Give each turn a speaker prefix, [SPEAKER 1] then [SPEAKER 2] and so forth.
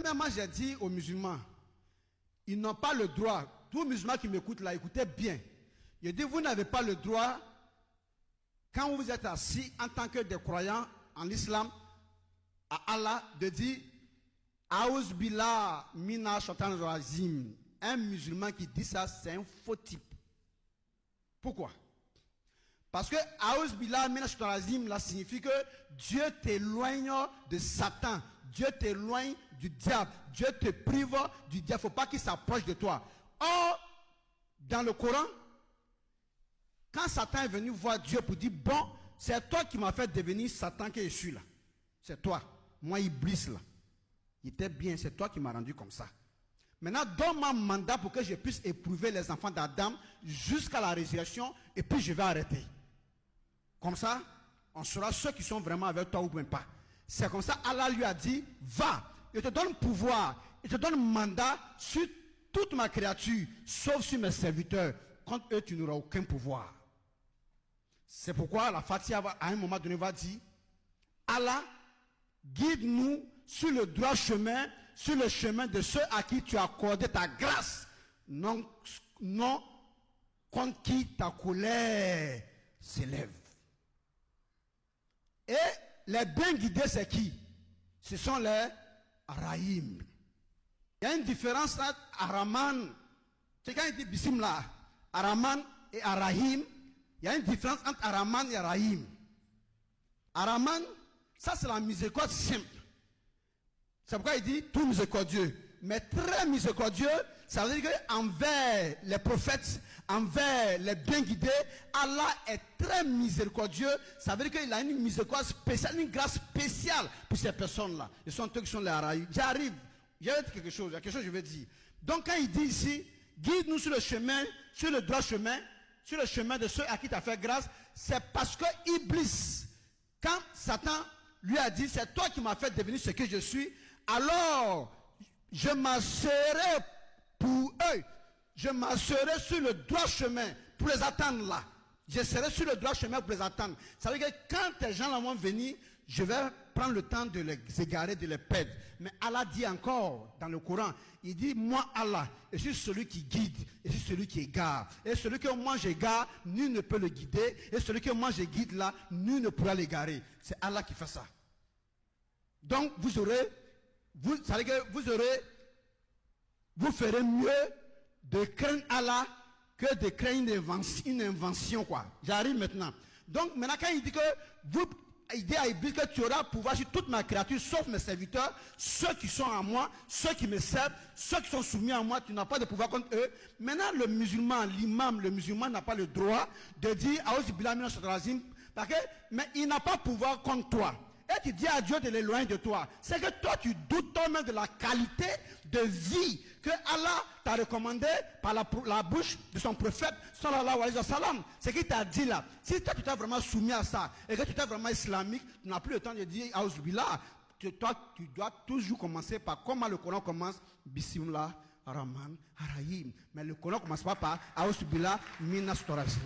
[SPEAKER 1] Premièrement, j'ai dit aux musulmans, ils n'ont pas le droit, tous les musulmans qui m'écoutent là, écoutez bien. Je dis, vous n'avez pas le droit, quand vous êtes assis en tant que des croyants en l'islam, à Allah, de dire, Aouz Billah Mina Shaitan Razim. Un musulman qui dit ça, c'est un faux type. Pourquoi? Parce que Aouz Billah Mina Shaitan Razim, là, signifie que Dieu t'éloigne de Satan. Dieu t'éloigne du diable. Dieu te prive du diable. Il ne faut pas qu'il s'approche de toi. Or, dans le Coran, quand Satan est venu voir Dieu pour dire, bon, c'est toi qui m'as fait devenir Satan que je suis là. C'est toi. Moi, Iblis là. Il était bien, c'est toi qui m'as rendu comme ça. Maintenant, donne-moi un mandat pour que je puisse éprouver les enfants d'Adam jusqu'à la résurrection et puis je vais arrêter. Comme ça, on saura ceux qui sont vraiment avec toi ou même pas. C'est comme ça, Allah lui a dit, va, je te donne pouvoir, je te donne mandat sur toute ma créature, sauf sur mes serviteurs. Contre eux, tu n'auras aucun pouvoir. C'est pourquoi la Fatiha, à un moment donné, va dire, Allah, guide-nous sur le droit chemin, sur le chemin de ceux à qui tu as accordé ta grâce, non contre qui ta colère s'élève. Et les bien guidés, c'est qui? Ce sont les Arahim. Il y a une différence entre Araman, c'est quand il dit Bismillah, Araman et Arahim, il y a une différence entre Araman et Arahim. Araman, ça c'est la miséricorde simple. C'est pourquoi il dit tout miséricordieux. Mais très miséricordieux, ça veut dire qu'envers les prophètes, envers les bien guidés, Allah est très miséricordieux. Ça veut dire qu'il a une miséricorde spéciale, une grâce spéciale pour ces personnes-là. Ils sont eux qui sont les Araïs. J'arrive, il y a quelque chose que je veux dire. Donc quand il dit ici, guide-nous sur le chemin, sur le droit chemin, sur le chemin de ceux à qui tu as fait grâce, c'est parce que Iblis, quand Satan lui a dit, c'est toi qui m'as fait devenir ce que je suis, alors je m'assurerai pour eux, je m'assurerai sur le droit chemin pour les attendre là. Je serai sur le droit chemin pour les attendre. Ça veut dire que quand ces gens-là vont venir, je vais prendre le temps de les égarer, de les perdre. Mais Allah dit encore dans le Coran, il dit, moi Allah, je suis celui qui guide, et je suis celui qui égare. Et celui que moi j'égare, nul ne peut le guider. Et celui que moi je guide là, nul ne pourra l'égarer. C'est Allah qui fait ça. Donc vous ferez mieux de craindre Allah que de craindre une invention, quoi. J'arrive maintenant. Donc maintenant quand il dit que il dit à Iblis que tu auras pouvoir sur toute ma créature, sauf mes serviteurs, ceux qui sont à moi, ceux qui me servent, ceux qui sont soumis à moi, tu n'as pas de pouvoir contre eux. Maintenant le musulman, l'imam, le musulman n'a pas le droit de dire Aouz Billah Mina Shaitan Razim, parce que mais il n'a pas pouvoir contre toi. Et tu dis à Dieu de l'éloigner de toi. C'est que toi tu doutes toi-même de la qualité de vie que Allah t'a recommandé par la bouche de son prophète sallallahu alayhi wa sallam. C'est qu'il t'a dit là. Si toi tu t'es vraiment soumis à ça et que tu t'es vraiment islamique, tu n'as plus le temps de dire Aouz Billah. Toi tu dois toujours commencer par comment le Coran commence. Bismillah Rahman Rahim. Mais le Coran ne commence pas par Aouz Billah Mina Shaitan Razim.